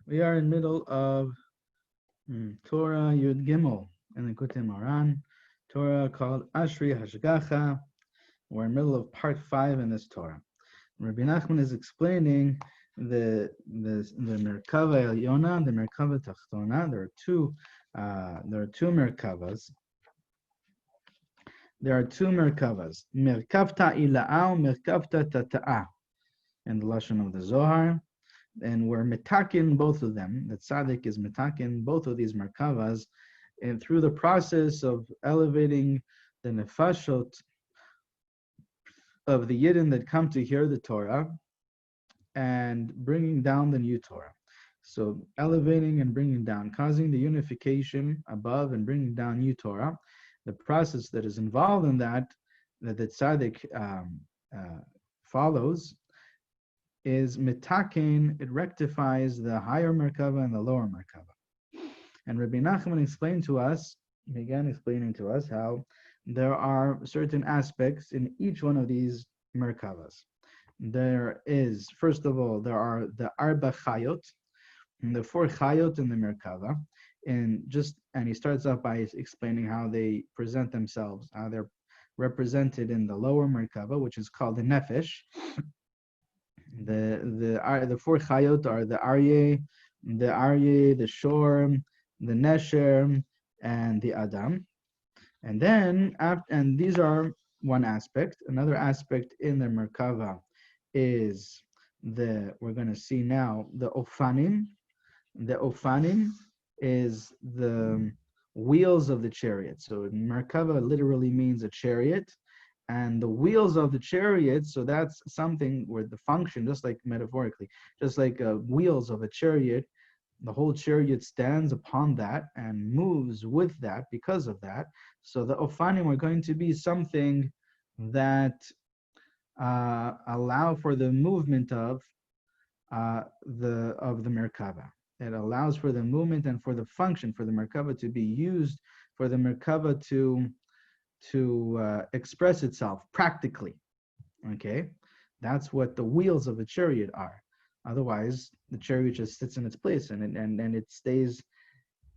We are in middle of Torah Yud Gimel in the Likutey Moharan, Torah called Ashrei Hashgacha. We're in the middle of part 5 in this Torah. Rabbi Nachman is explaining the Merkava Elyona, the Merkava Tachtona. There are two Merkavas. There are two Merkavas, Merkavta Ila'ah, Merkavta Tata'ah, in the Lashon of the Zohar. And we're metakin both of them. The tzaddik is metakin both of these merkavas, and through the process of elevating the nefashot of the yidden that come to hear the Torah and bringing down the new Torah. So elevating and bringing down, causing the unification above and bringing down new Torah. The process that is involved in that the tzaddik follows, is mitakin. It rectifies the higher merkava and the lower merkava. And Rabbi Nachman began explaining to us how there are certain aspects in each one of these merkavas. There is, first of all, there are the arba chayot, the 4 chayot in the merkava, and he starts off by explaining how they present themselves, how they're represented in the lower merkava, which is called the nefesh. The 4 chayot are the aryeh, the shor, the nesher, and the adam. And then, and these are one aspect. Another aspect in the merkava is we're going to see now, the ofanim. The ofanim is the wheels of the chariot. So merkava literally means a chariot. And the wheels of the chariot, so that's something where the function, just like metaphorically, just like wheels of a chariot, the whole chariot stands upon that and moves with that because of that. So the ofanim are going to be something that allow for the movement of the merkava. It allows for the movement and for the function for the merkava to be used, for the merkava to express itself practically. Okay, that's what the wheels of a chariot are. Otherwise, the chariot just sits in its place and it stays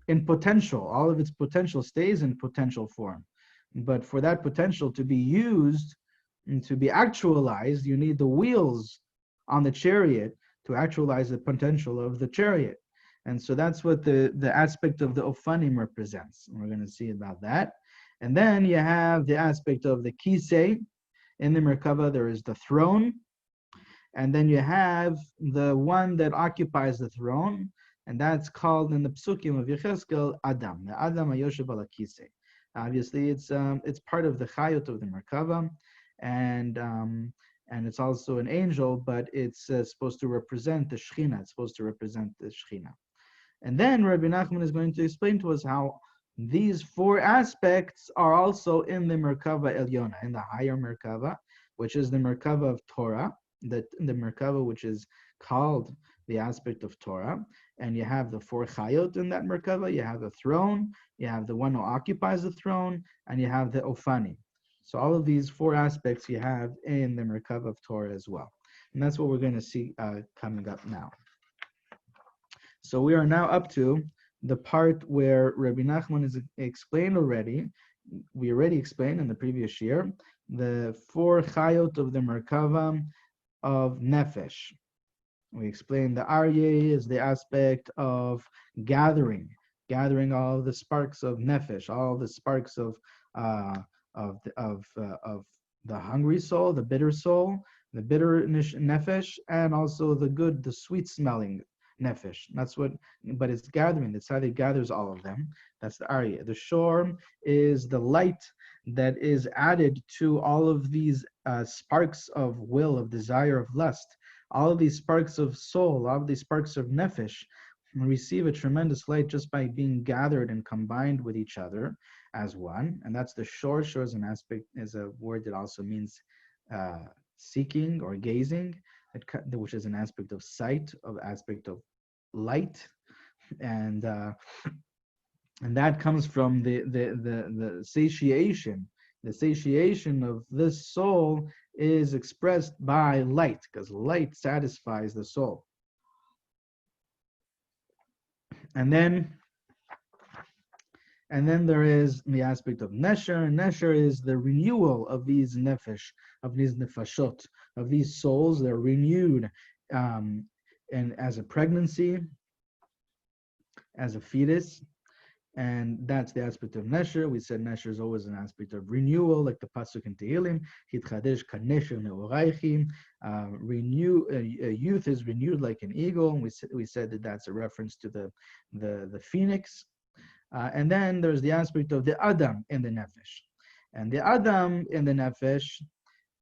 in potential. All of its potential stays in potential form. But for that potential to be used and to be actualized, you need the wheels on the chariot to actualize the potential of the chariot. And so that's what the aspect of the ofanim represents. And we're going to see about that. And then you have the aspect of the kisei. In the merkava, there is the throne. And then you have the one that occupies the throne, and that's called in the psukim of Yechezkel, Adam. The Adam Hayoshev ala kisei. Obviously, it's part of the chayot of the merkava, and it's also an angel, but it's supposed to represent the Shechina. It's supposed to represent the Shechina. And then Rabbi Nachman is going to explain to us how these 4 aspects are also in the Merkava Elyona, in the higher Merkava, which is the Merkava of Torah, the Merkava which is called the aspect of Torah. And you have the 4 Chayot in that Merkava, you have the throne, you have the one who occupies the throne, and you have the Ofani. So all of these 4 aspects you have in the Merkava of Torah as well. And that's what we're going to see coming up now. So we are now up to the part where Rabbi Nachman is explained already. We already explained in the previous year the 4 chayot of the merkava of nefesh. We explained the aryeh is the aspect of gathering all the sparks of nefesh, all the sparks of the hungry soul, the bitter nefesh, and also the sweet smelling nefesh. That's what, but it's gathering. That's how it gathers all of them. That's the aryeh. The shor is the light that is added to all of these sparks of will, of desire, of lust. All of these sparks of soul, all of these sparks of nefesh receive a tremendous light just by being gathered and combined with each other as one. And that's the shor. Shor is an aspect, is a word that also means seeking or gazing, which is an aspect of sight, of aspect of light, and that comes from the satiation. The satiation of this soul is expressed by light, because light satisfies the soul. And then there is the aspect of nesher. Nesher is the renewal of these nefesh, of these nefashot, of these souls. They're renewed and as a pregnancy, as a fetus. And that's the aspect of nesher. We said nesher is always an aspect of renewal, like the pasuk in Tehillim, hitchadesh kanesher neoraychi. Youth is renewed like an eagle. And we said that that's a reference to the phoenix. And then there's the aspect of the Adam in the Nefesh. And the Adam in the Nefesh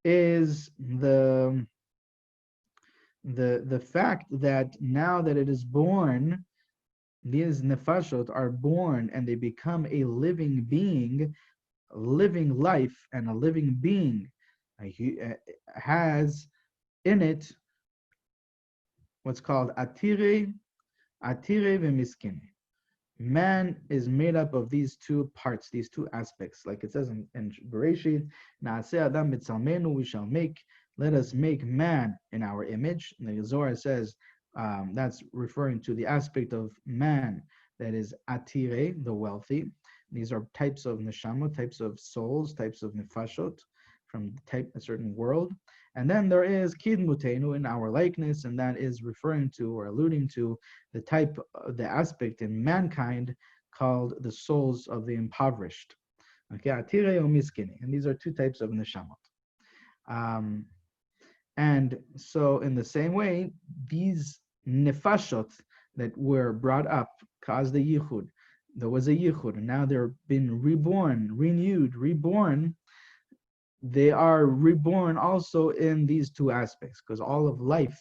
is the fact that now that it is born, these Nefashot are born and they become a living being, a living life, and a living being has in it what's called Atire v'Miskine. Man is made up of these two parts, these two aspects. Like it says in Bereshit, Na'aseh Adam b'tzalmenu, let us make man in our image. And the Zohar says that's referring to the aspect of man that is Atire, the wealthy. These are types of neshama, types of souls, types of nefashot from a certain world. And then there is kidmutenu, in our likeness, and that is referring to or alluding to the aspect in mankind called the souls of the impoverished. Okay, atire or miskini, and these are two types of neshamot. And so, in the same way, these nefashot that were brought up caused the yichud. There was a yichud, and now they're been reborn, renewed, reborn. They are reborn also in these two aspects, because all of life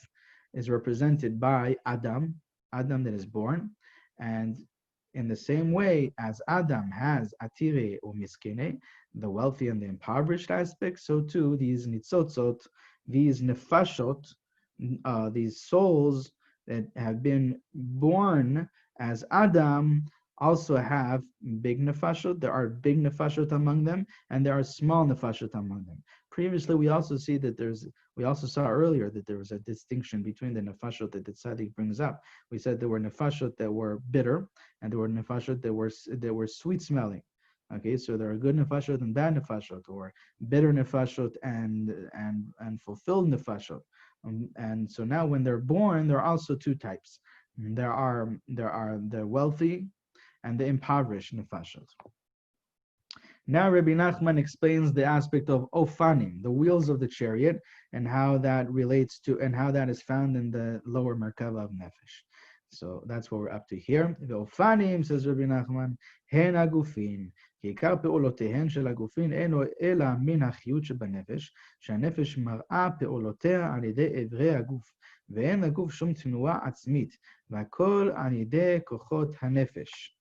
is represented by Adam that is born. And in the same way as Adam has Atire or Miskine, the wealthy and the impoverished aspects, so too these Nitzotzot, these Nefashot, these souls that have been born as Adam, also have big nefashot. There are big nefashot among them, and there are small nefashot among them. Previously, we also saw earlier that there was a distinction between the nefashot that the tzaddik brings up. We said there were nefashot that were bitter, and there were nefashot that were sweet smelling. Okay, so there are good nefashot and bad nefashot, or bitter nefashot and fulfilled nefashot. And so now, when they're born, there are also two types. There are the wealthy and the impoverished nefashot. Now Rabbi Nachman explains the aspect of ofanim, the wheels of the chariot, and how that relates to, and how that is found in the lower merkava of nefesh. So that's what we're up to here. The ofanim, says Rabbi Nachman, hen agufin, כי עיקר פעולותיהן של הגופין אינו אלא מן החיות שבנפש, שהנפש מראה פעולותיה על ידי איברי הגוף, ואין לגוף שום תנועה עצמית, והכל על ידי כוחות הנפש.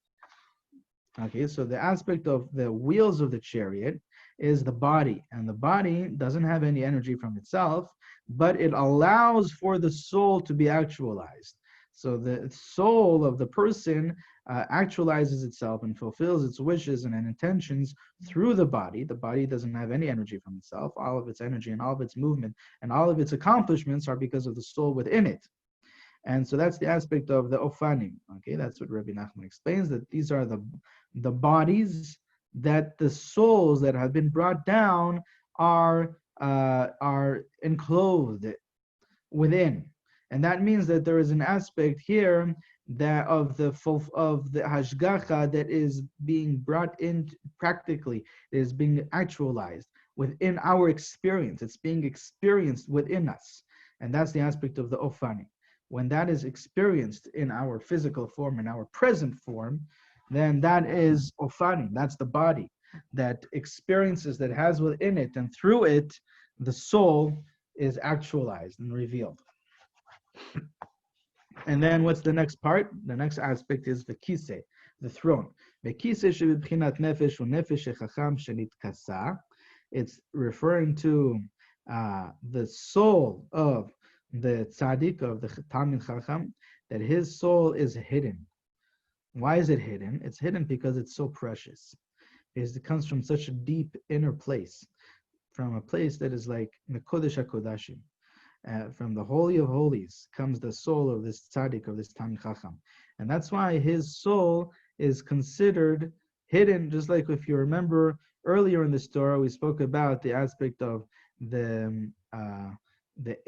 Okay, so the aspect of the wheels of the chariot is the body, and the body doesn't have any energy from itself, but it allows for the soul to be actualized. So the soul of the person actualizes itself and fulfills its wishes and intentions through the body. The body doesn't have any energy from itself. All of its energy and all of its movement and all of its accomplishments are because of the soul within it. And so that's the aspect of the ofanim. Okay, that's what Rabbi Nachman explains, that these are the bodies that the souls that have been brought down are enclosed within. And that means that there is an aspect here that of the hashgacha that is being brought in practically, that is being actualized within our experience. It's being experienced within us. And that's the aspect of the ofanim. When that is experienced in our physical form, in our present form, then that is ofanim. That's the body that experiences, that has within it, and through it, the soul is actualized and revealed. And then what's the next part? The next aspect is the kisei, the throne. It's referring to the soul of the tzaddik, of the Talmid Chacham, that his soul is hidden. Why is it hidden? It's hidden because it's so precious. It comes from such a deep inner place, from a place that is like the Kodesh HaKodashim. from the Holy of Holies comes the soul of this tzaddik, of this Talmid Chacham. And that's why his soul is considered hidden, just like if you remember earlier in the Torah, we spoke about the aspect of the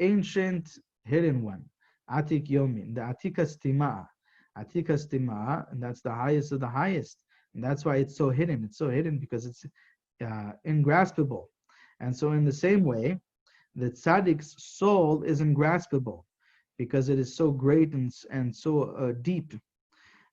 ancient hidden one, Atik Yomin, the Atika Stima. Atika Stima, and that's the highest of the highest. And that's why it's so hidden. It's so hidden because it's ingraspable. And so in the same way, the tzaddik's soul is ingraspable because it is so great and so deep.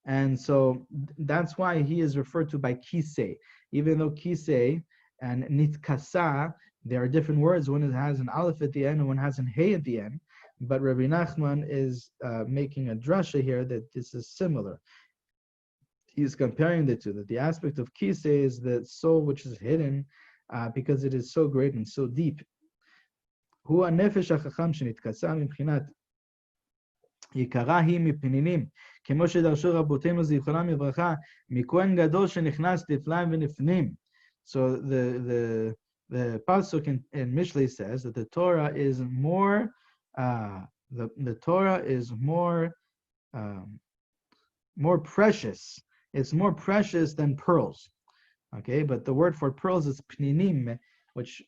And so that's why he is referred to by kisei. Even though kisei and nitkasa, there are different words. One has an aleph at the end and one has an hey at the end. But Rabbi Nachman is making a drasha here that this is similar. He's comparing the two, that the aspect of kisei is the soul which is hidden because it is so great and so deep. הוא הנפש החכם שנתכסה מבחינת יקרה היא מפנינים, כמו שדרשו רבותינו זיכרונם לברכה, מכהן גדול שנכנס לפליים ונפנים. So the pasuk in Mishlei says that the Torah is more the Torah is more precious. It's more precious than pearls. Okay, but the word for pearls is pninim, which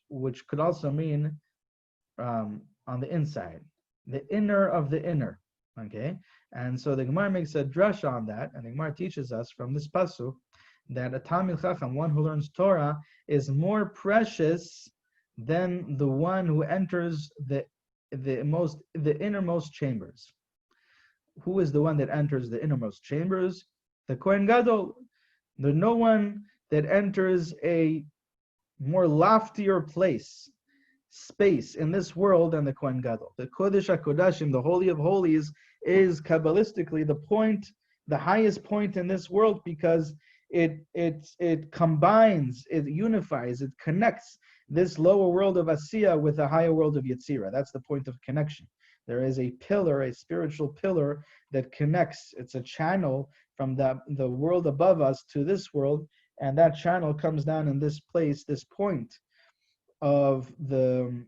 could also mean on the inside, the inner of the inner. Okay, and so the Gemara makes a drush on that, and the Gemara teaches us from this pasuk that a Talmid Chacham, one who learns Torah, is more precious than the one who enters the innermost chambers. Who is the one that enters the innermost chambers? The Kohen Gadol. There's no one that enters a more loftier space in this world than the Kohen Gadol. The Kodesh HaKodashim, the Holy of Holies, is Kabbalistically the highest point in this world because it combines, it unifies, it connects this lower world of Asiya with the higher world of Yetzirah. That's the point of connection. There is a pillar, a spiritual pillar that connects. It's a channel from the world above us to this world, and that channel comes down in this place, this point of the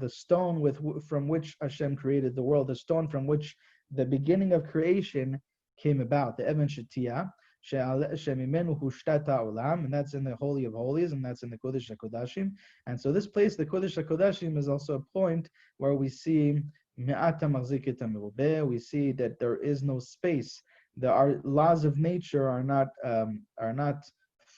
stone from which Hashem created the world, the stone from which the beginning of creation came about, the Eben Shetiyah, and that's in the Holy of Holies, and that's in the Kodesh HaKodashim. And so this place, the Kodesh HaKodashim, is also a point where we see Me'ata Mahzik et HaMerubeh. We see that there is no space. Our laws of nature are not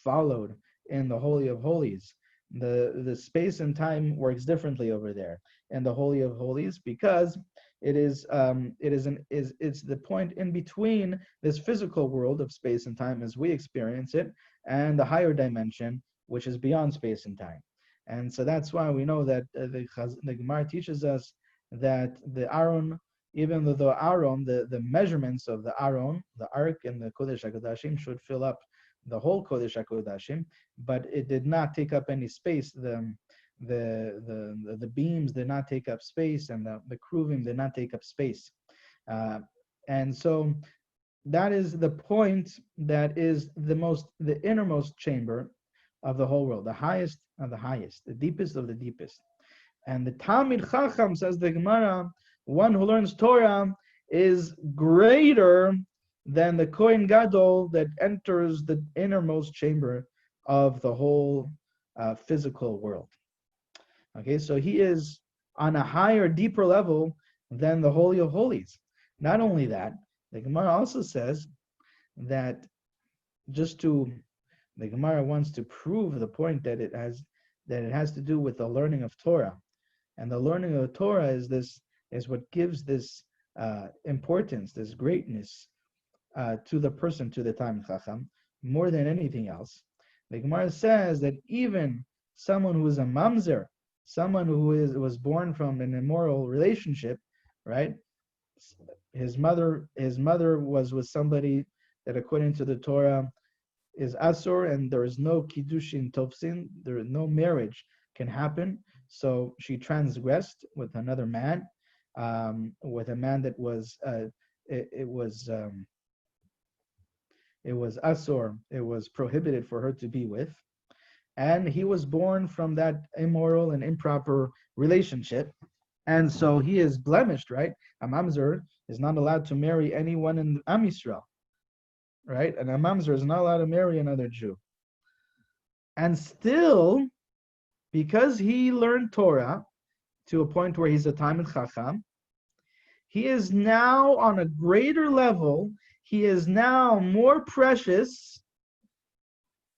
followed in the Holy of Holies. The space and time works differently over there in the Holy of Holies because it's the point in between this physical world of space and time as we experience it and the higher dimension which is beyond space and time. And so that's why we know that the Gemara teaches us that the Aron, even though the Aron, the measurements of the Aron, the Ark and the Kodesh HaKodashim should fill up the whole Kodesh HaKodashim, but it did not take up any space. The beams did not take up space, and the kruvim did not take up space. And so that is the point that is the innermost chamber of the whole world, the highest of the highest, the deepest of the deepest. And the Talmid Chacham, says the Gemara, one who learns Torah is greater than the Kohen Gadol that enters the innermost chamber of the whole physical world. Okay, so he is on a higher, deeper level than the Holy of Holies. Not only that, the Gemara also says that the Gemara wants to prove the point that it has to do with the learning of Torah. And the learning of Torah is what gives this importance, this greatness to the person, to the Talmid Chacham, more than anything else. The Gemara says that even someone who is a mamzer, someone who was born from an immoral relationship, right? His mother was with somebody that, according to the Torah, is asur, and there is no kiddushin tofsin, there is no marriage can happen. So she transgressed with another man, with a man that was it was asur, it was prohibited for her to be with, and he was born from that immoral and improper relationship, And so he is blemished, right? A mamzer is not allowed to marry anyone in Am Yisrael, right? And a mamzer is not allowed to marry another Jew. And still, because he learned Torah to a point where he's a Talmid Chacham, he is now on a greater level. He is now more precious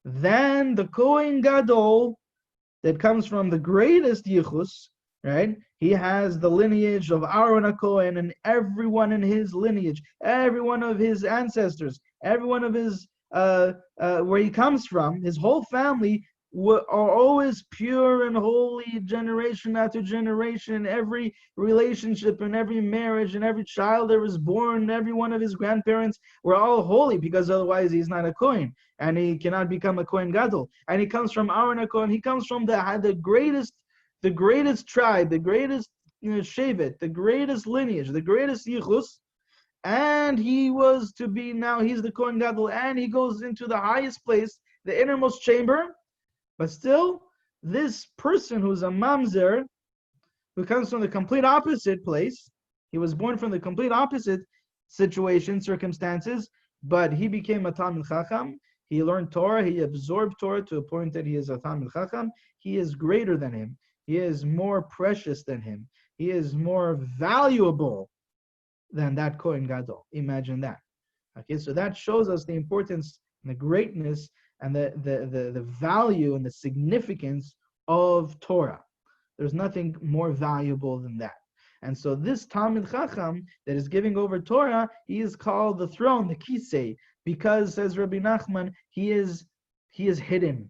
than the Kohen Gadol that comes from the greatest Yichus, right? He has the lineage of Aaron HaKohen, and everyone in his lineage, every one of his ancestors, every one of his, where he comes from, his whole family are always pure and holy generation after generation. Every relationship and every marriage and every child that was born, every one of his grandparents were all holy, because otherwise he's not a Kohen and he cannot become a Kohen Gadol. And he comes from Aaron HaKohen. He comes from the greatest tribe, the greatest shevet, the greatest lineage, the greatest yichus. And he was to be, now he's the Kohen Gadol, and he goes into the highest place, the innermost chamber. But still, this person who's a mamzer, who comes from the complete opposite place, he was born from the complete opposite situation, circumstances, but he became a Talmid Chacham. He learned Torah, he absorbed Torah to a point that he is a Talmid Chacham. He is greater than him. He is more precious than him. He is more valuable than that Kohen Gadol. Imagine that. Okay, so that shows us the importance and the greatness and the value and the significance of Torah. There's nothing more valuable than that. And so this Talmid Chacham that is giving over Torah, he is called the throne, the kisei, because, says Rabbi Nachman, he is hidden.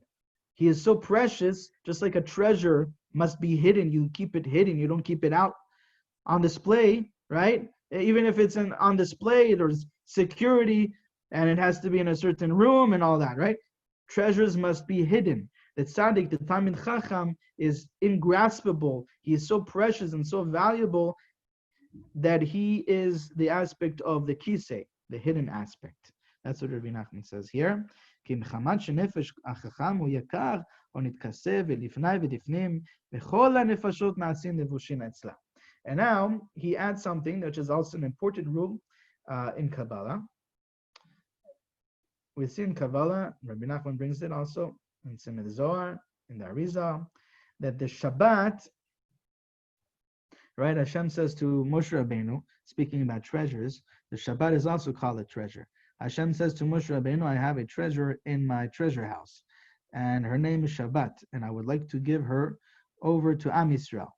He is so precious, just like a treasure must be hidden. You keep it hidden. You don't keep it out on display, right? Even if it's on display, there's security, and it has to be in a certain room and all that, right? Treasures must be hidden. The tzaddik, the Talmid Chacham, is ingraspable. He is so precious and so valuable that he is the aspect of the kisei, the hidden aspect. That's what Rabbi Nachman says here. And now he adds something which is also an important rule in Kabbalah. We see in Kabbalah, Rabbi Nachman brings it also in Simid Zohar, in the Arizal, that the Shabbat, right, Hashem says to Moshe Rabbeinu, speaking about treasures, the Shabbat is also called a treasure. Hashem says to Moshe Rabbeinu, I have a treasure in my treasure house, and her name is Shabbat, and I would like to give her over to Am Yisrael.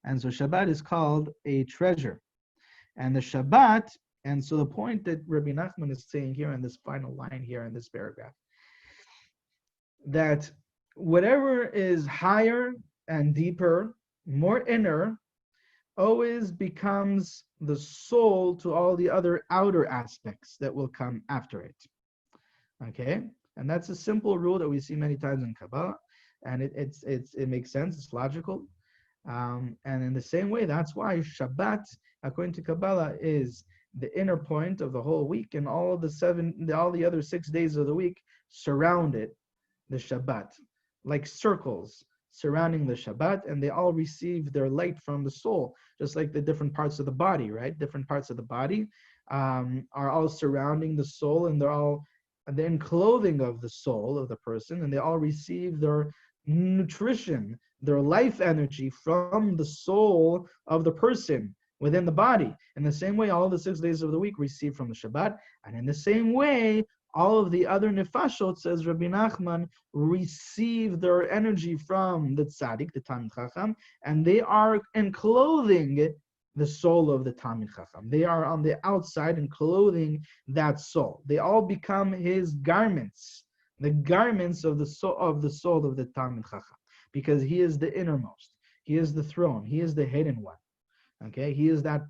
And so Shabbat is called a treasure. And the Shabbat, and so the point that Rabbi Nachman is saying here in this final line here in this paragraph, that whatever is higher and deeper, more inner, always becomes the soul to all the other outer aspects that will come after it. Okay? And that's a simple rule that we see many times in Kabbalah, and it makes sense, it's logical. And in the same way, that's why Shabbat, according to Kabbalah, is the inner point of the whole week, and all the other 6 days of the week surround it, the Shabbat, like circles surrounding the Shabbat, and they all receive their light from the soul, just like the different parts of the body, right? Different parts of the body are all surrounding the soul, and they're all the enclothing of the soul of the person, and they all receive their nutrition, their life energy from the soul of the person within the body. In the same way, all the 6 days of the week receive from the Shabbat, and in the same way, all of the other nefashot, says Rabbi Nachman, receive their energy from the tzaddik, the Talmid Chacham, and they are enclothing the soul of the Talmid Chacham. They are on the outside and clothing that soul. They all become his garments, the garments of the soul of the Talmid Chacham, because he is the innermost. He is the throne. He is the hidden one. Okay, he is that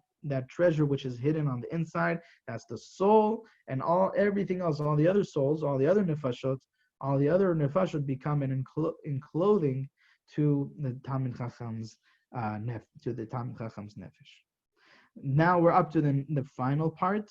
treasure which is hidden on the inside. That's the soul, and everything else, all the other souls, all the other nefashot become an enclothing to the Talmid Chacham's nefesh. Now we're up to the final part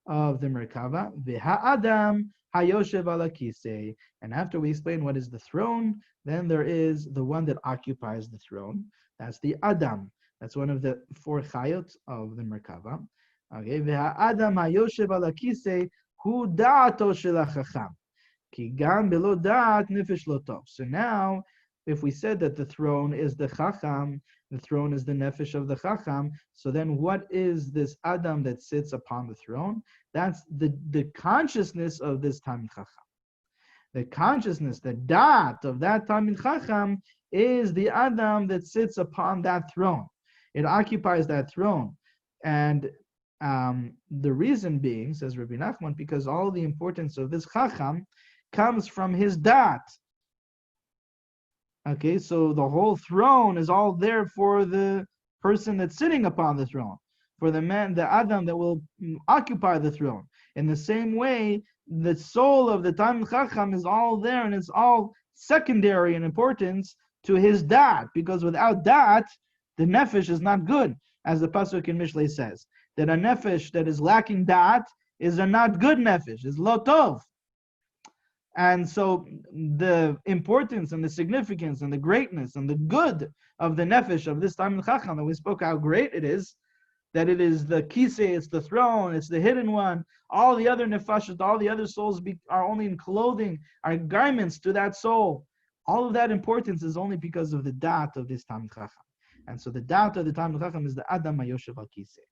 of the Merkava, V'ha'adam hayoshev ala kisei. And after we explain what is the throne, then there is the one that occupies the throne. That's the Adam. That's one of the four chayot of the Merkava. Okay, והאדם היושב על הכיסא הוא דעתו של החכם. כי גם בלא דעת נפש לא טוב. So now, if we said that the throne is the chacham, the throne is the nefesh of the chacham, so then what is this Adam that sits upon the throne? That's the consciousness of this Talmid Chacham. The consciousness, the da'at of that Talmid Chacham is the Adam that sits upon that throne. It occupies that throne. And the reason being, says Rabbi Nachman, because all the importance of this Chacham comes from his da'at. Okay, so the whole throne is all there for the person that's sitting upon the throne, for the man, the Adam that will occupy the throne. In the same way, the soul of the Talmid Chacham is all there, and it's all secondary in importance to his da'at, because without da'at, the nefesh is not good, as the pasuk in Mishlei says, that a nefesh that is lacking da'at is a not good nefesh, is lo tov. And so the importance and the significance and the greatness and the good of the nefesh of this Talmid Chacham that we spoke how great it is, that it is the kisei, it's the throne, it's the hidden one. All the other nefashot, all the other souls are only in clothing, are garments to that soul. All of that importance is only because of the da'at of this Talmid Chacham. And so the da'at of the Talmid Chacham is the Adam HaYoshev al Kisei.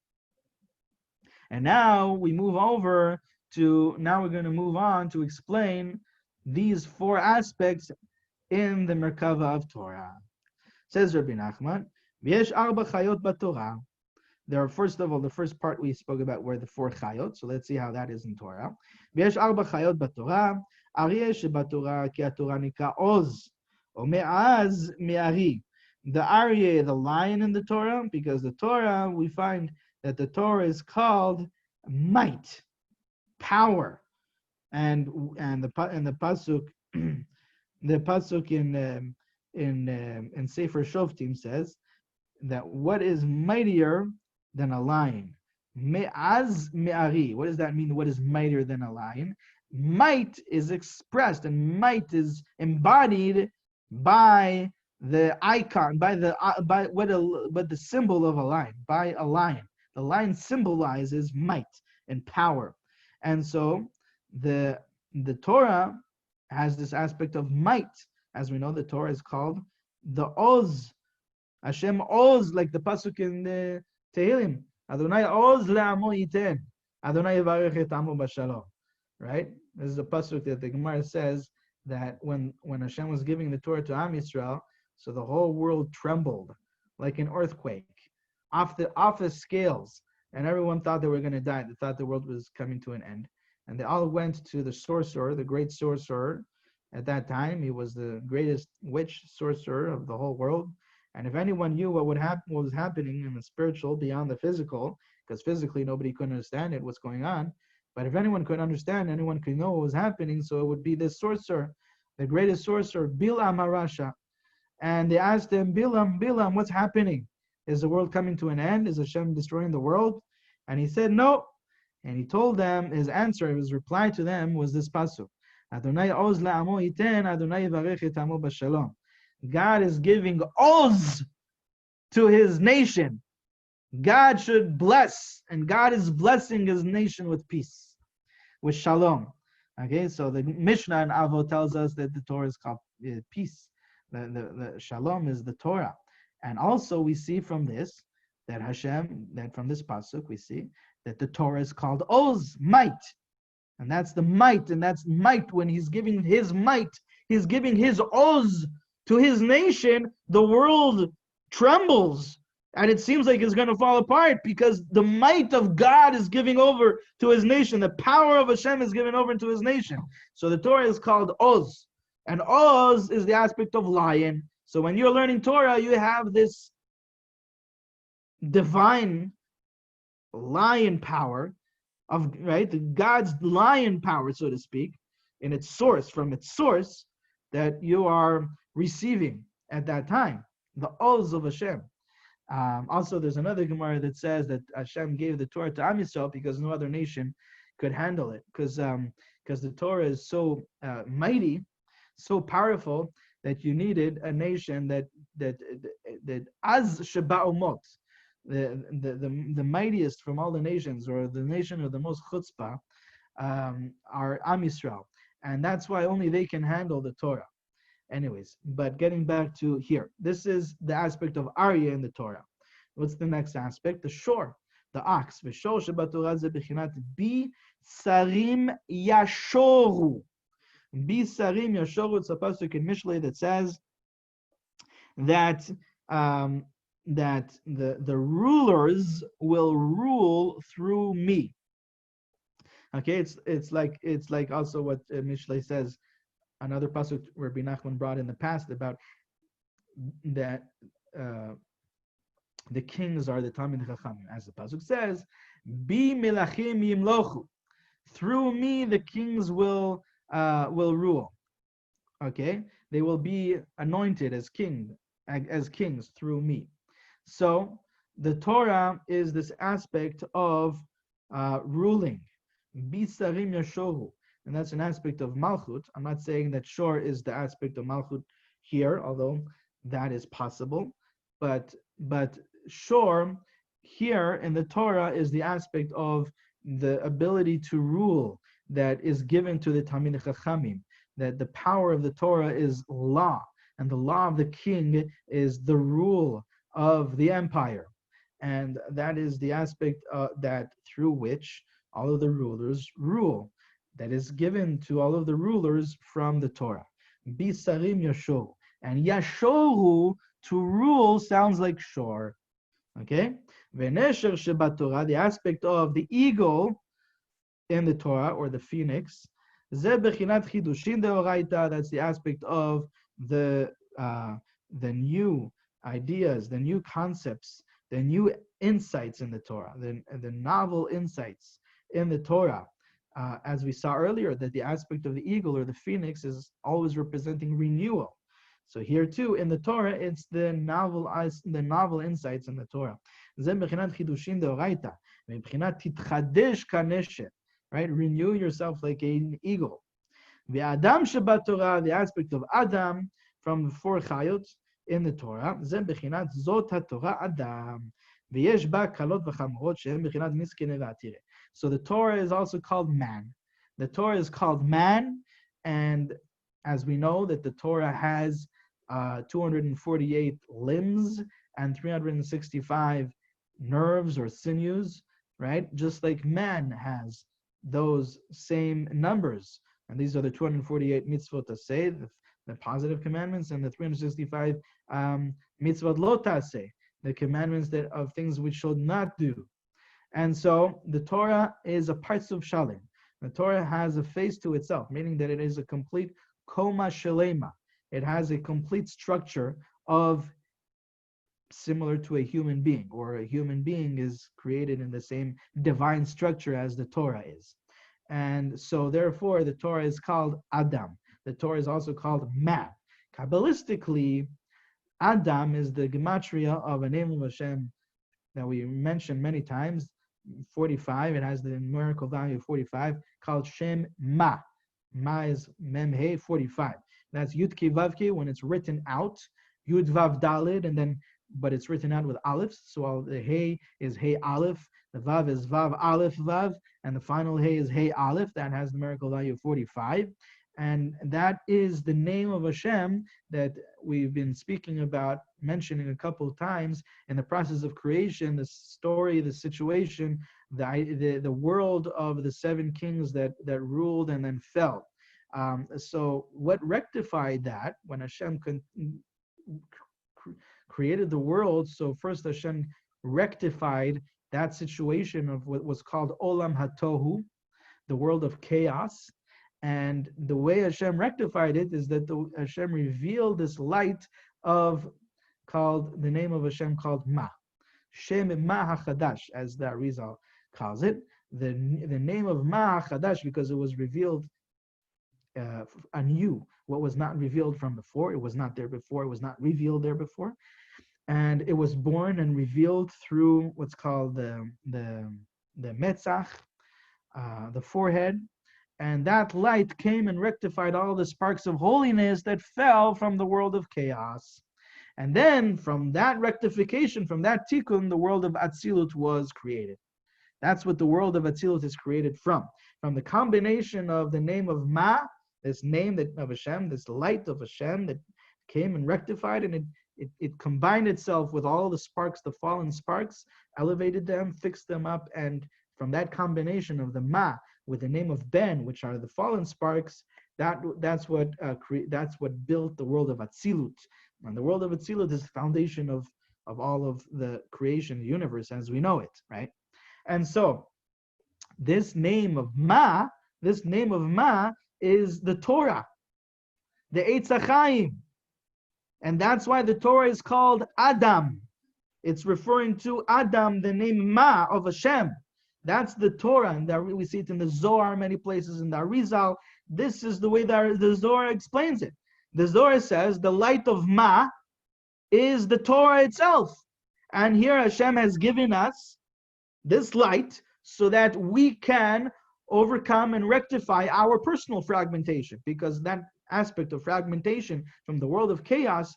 And now we move over to, now we're going to move on to explain these four aspects in the Merkava of Torah. Says Rabbi Nachman, V'yesh arba chayot b'Torah. There are, first of all, the first part we spoke about were the four chayot, so let's see how that is in Torah. V'yesh arba chayot b'Torah, aryeh shebatorah ki haTorah nikra oz, o me'az me'ari. The aryeh, the lion in the Torah, because the Torah, we find that the Torah is called might, power. And the pasuk, the pasuk in Sefer Shoftim says that what is mightier than a lion? Me'az me'ari. What does that mean? What is mightier than a lion? Might is expressed and might is embodied by the icon, by what the symbol of a lion, by a lion. The lion symbolizes might and power, and so the Torah has this aspect of might. As we know, the Torah is called the Oz. Hashem Oz, like the pasuk in the Tehillim. Adonai Oz le'amo yiten. Adonai yivarech et amo b'shalom. Right? This is a pasuk that the Gemara says that when Hashem was giving the Torah to Am Yisrael, so the whole world trembled like an earthquake, off the scales, and everyone thought they were going to die. They thought the world was coming to an end. And they all went to the sorcerer, the great sorcerer. At that time, he was the greatest witch sorcerer of the whole world. And if anyone knew what was happening in the spiritual beyond the physical, because physically nobody could understand it, what's going on, but if anyone could understand, anyone could know what was happening, so it would be this sorcerer, the greatest sorcerer, Bilam HaRasha. And they asked him, Bilam, what's happening? Is the world coming to an end? Is Hashem destroying the world? And he said, no. And he told them, his answer, his reply to them was this pasuk. Adonai oz la'amo yiten, Adonai yivarech et amo b'shalom. God is giving oz to his nation. God should bless, and God is blessing his nation with peace, with shalom. Okay, so the Mishnah in Avot tells us that the Torah is called peace. The shalom is the Torah. And also we see from this, that from this pasuk we see that the Torah is called Oz, might. And that's the might, and that's might. When he's giving his might, he's giving his Oz to his nation, the world trembles. And it seems like it's going to fall apart because the might of God is giving over to his nation. The power of Hashem is given over to his nation. So the Torah is called Oz. And Oz is the aspect of lion. So when you're learning Torah, you have this divine lion power of, right, God's lion power, so to speak, in its source, from its source, that you are receiving at that time, the Oz of Hashem. Also, there's another Gemara that says that Hashem gave the Torah to Am Yisrael because no other nation could handle it, because the Torah is so mighty, so powerful, that you needed a nation that Az Sheba'omot, the mightiest from all the nations, or the nation of the most chutzpah, are Am Yisrael, and that's why only they can handle the Torah. Anyways, but getting back to here, this is the aspect of Arya in the Torah. What's the next aspect? The shore, the ox. V'shor shebatorah ze bechinat bi sarim yashoru. Bi sarim yashoru. It's a pasuk in Mishlei that says that that the rulers will rule through me. Okay, it's like also what Mishlei says. Another pasuk Rabbi Nachman brought in the past about that the kings are the Talmid Chachamim, as the pasuk says, "Bi melachim yimlochu." Through me, the kings will rule. Okay, they will be anointed as kings through me. So the Torah is this aspect of ruling. Bi sarim yashoru. And that's an aspect of Malchut. I'm not saying that Shor is the aspect of Malchut here, although that is possible. But Shor here in the Torah is the aspect of the ability to rule that is given to the Talmid Chachamim. That the power of the Torah is law, and the law of the king is the rule of the empire. And that is the aspect that through which all of the rulers rule. That is given to all of the rulers from the Torah. Bisarim Yashor. And Yashoru, to rule, sounds like shore. Okay? Venesher Shebat Torah, the aspect of the eagle in the Torah, or the phoenix. Ze bechinat chidushin deoraita, that's the aspect of the new ideas, the new concepts, the new insights in the Torah, the novel insights in the Torah. As we saw earlier, that the aspect of the eagle or the phoenix is always representing renewal. So here too, in the Torah, it's the novel insights in the Torah. Right? Renew yourself like an eagle. The Adam Shabbat Torah, the aspect of Adam from the four chayot in the Torah, Zot HaTorah Adam. So the Torah is also called man. The Torah is called man, and as we know that the Torah has 248 limbs and 365 nerves or sinews, right? Just like man has those same numbers. And these are the 248 mitzvot to say, the positive commandments, and the 365 mitzvot lo taseh, the commandments that of things we should not do. And so the Torah is a partsuv shalim. The Torah has a face to itself, meaning that it is a complete koma shalema. It has a complete structure of similar to a human being, or a human being is created in the same divine structure as the Torah is. And so therefore the Torah is called Adam. The Torah is also called man. Kabbalistically, Adam is the gematria of a name of Hashem that we mentioned many times, 45. It has the numerical value of 45, called Shem Ma. Ma is Mem He, 45. That's Yud-Ki Vav-Ki when it's written out, Yud Vav Dalid, and then, but it's written out with Aleph. So all the He is He Aleph, the Vav is Vav Aleph Vav, and the final He is He Aleph. That has numerical value of 45. And that is the name of Hashem that we've been speaking about, mentioning a couple of times in the process of creation, the story, the situation, the world of the seven kings that ruled and then fell. So what rectified that, when Hashem created the world, so first Hashem rectified that situation of what was called Olam HaTohu, the world of chaos. And the way Hashem rectified it is that Hashem revealed this light of, called, the name of Hashem called Ma. Shem Ma HaChadash, as the Arizal calls it. The name of Ma HaChadash, because it was revealed anew, what was not revealed from before. It was not there before, it was not revealed there before. And it was born and revealed through what's called the Metzach, the forehead. And that light came and rectified all the sparks of holiness that fell from the world of chaos. And then from that rectification, from that tikkun, the world of Atzilut was created. That's what the world of Atzilut is created from the combination of the name of Ma, this name of Hashem, this light of Hashem that came and rectified, and it combined itself with all the sparks, the fallen sparks, elevated them, fixed them up, and from that combination of the Ma with the name of Ben, which are the fallen sparks, that's what built the world of Atzilut. And the world of Atzilut is the foundation of all of the creation, the universe as we know it, right? And so this name of Ma is the Torah, the Eitz HaChaim. And that's why the Torah is called Adam. It's referring to Adam, the name Ma of Hashem. That's the Torah, and we see it in the Zohar, many places in the Arizal. This is the way that the Zohar explains it. The Zohar says the light of Ma is the Torah itself. And here Hashem has given us this light so that we can overcome and rectify our personal fragmentation, because that aspect of fragmentation from the world of chaos,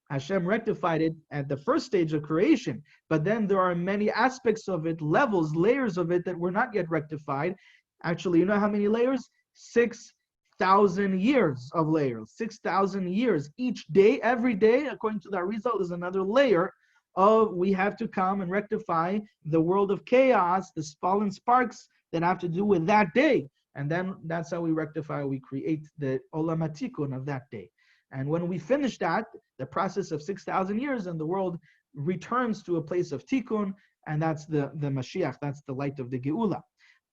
Hashem rectified it at the first stage of creation, but then there are many aspects of it, levels, layers of it that were not yet rectified. Actually, you know how many layers? 6,000 years of layers, 6,000 years. Each day, every day, according to the Arizal, is another layer of we have to come and rectify the world of chaos, the fallen sparks that have to do with that day. And then that's how we rectify, we create the Olam HaTikun of that day. And when we finish that, the process of 6,000 years, and the world returns to a place of Tikkun, and that's the Mashiach, that's the light of the Geula.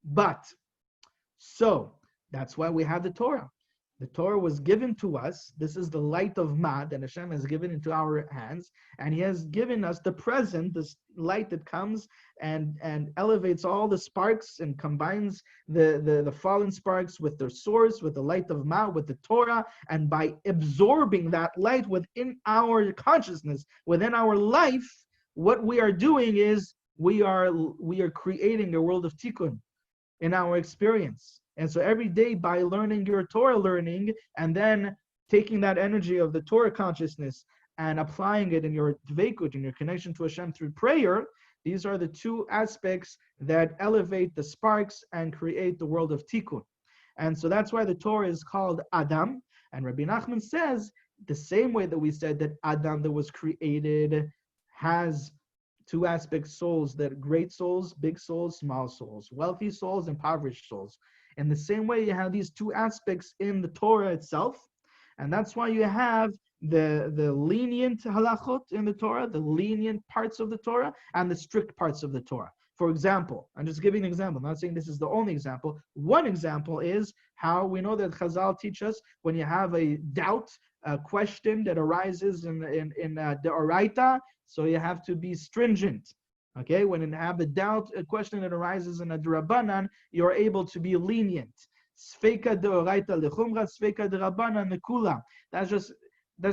But, so, that's why we have the Torah. The Torah was given to us. This is the light of Ma that Hashem has given into our hands, and He has given us the present, this light that comes and elevates all the sparks and combines the fallen sparks with their source, with the light of Ma, with the Torah, and by absorbing that light within our consciousness, within our life, what we are doing is we are creating a world of Tikkun in our experience. And so every day, by learning your Torah learning and then taking that energy of the Torah consciousness and applying it in your dveikut, in your connection to Hashem through prayer, these are the two aspects that elevate the sparks and create the world of Tikkun. And so that's why the Torah is called Adam. And Rabbi Nachman says, the same way that we said that Adam that was created has two aspects, souls, that great souls, big souls, small souls, wealthy souls, impoverished souls. In the same way, you have these two aspects in the Torah itself, and that's why you have the lenient halachot in the Torah, the lenient parts of the Torah, and the strict parts of the Torah. For example, I'm just giving an example. I'm not saying this is the only example. One example is how we know that Chazal teach us when you have a doubt, a question that arises in the Oraita, so you have to be stringent. Okay, when you have a doubt, a question that arises in a D'Rabbanan, you're able to be lenient. Sfeika de'oraita lechumra, sfeika de'Rabbanan nekula. That's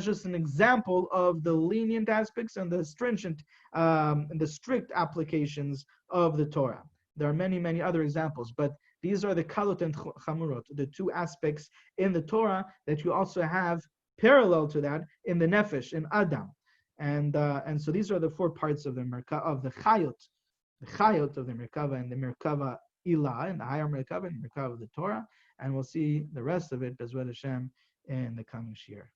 just an example of the lenient aspects and the stringent, and the strict applications of the Torah. There are many, many other examples, but these are the kalot and chamurot, the two aspects in the Torah that you also have parallel to that in the nefesh, in Adam. And so these are the four parts of the Merkava, of the Chayot of the Merkava, and the Merkava Ilah, and the higher Merkava, and the Merkava of the Torah. And we'll see the rest of it, Bezrat Hashem, in the coming year.